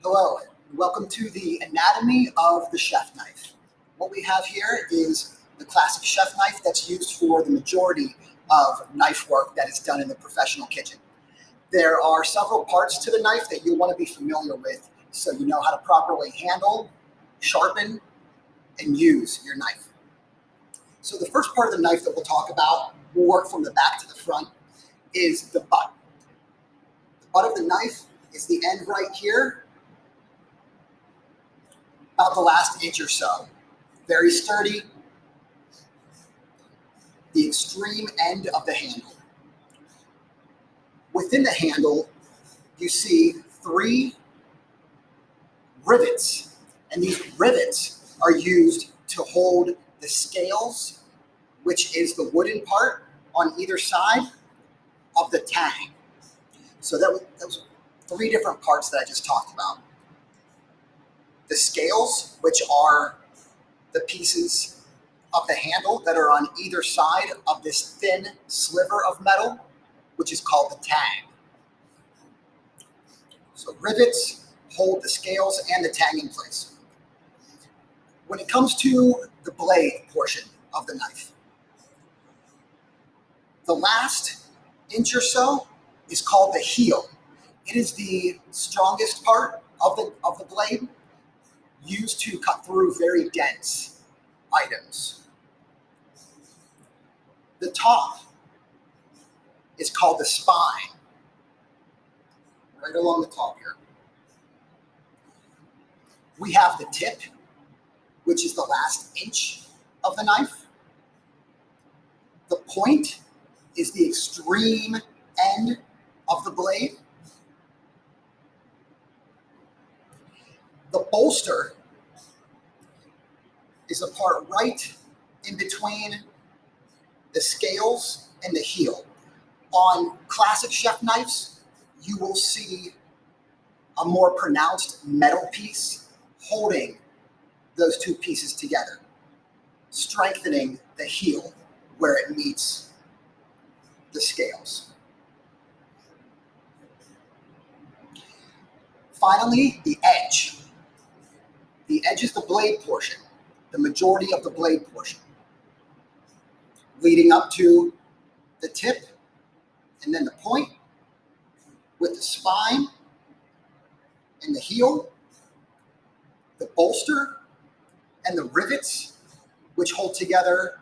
Hello, welcome to the anatomy of the chef knife. What we have here is the classic chef knife that's used for the majority of knife work that is done in the professional kitchen. There are several parts to the knife that you'll want to be familiar with so you know how to properly handle, sharpen, and use your knife. So the first part of the knife that we'll talk about, we'll work from the back to the front, is the butt. The butt of the knife is the end right here, about the last inch or so. Very sturdy. The extreme end of the handle. Within the handle, you see 3 rivets, and these rivets are used to hold the scales, which is the wooden part on either side of the tang. So those 3 different parts that I just talked about. The scales, which are the pieces of the handle that are on either side of this thin sliver of metal, which is called the tang. So rivets hold the scales and the tang in place. When it comes to the blade portion of the knife, the last inch or so is called the heel. It is the strongest part of the blade, used to cut through very dense items. The top is called the spine, right along the top here. We have the tip, which is the last inch of the knife. The point is the extreme end of the blade. The bolster is a part right in between the scales and the heel. On classic chef knives, you will see a more pronounced metal piece holding those 2 pieces together, strengthening the heel where it meets the scales. Finally, the edge. The edge is the blade portion, the majority of the blade portion, leading up to the tip and then the point, with the spine and the heel, the bolster, and the rivets, which hold together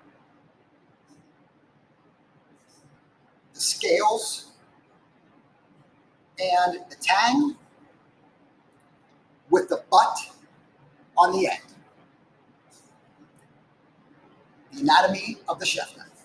the scales and the tang, with the butt on the end. The anatomy of the chef knife.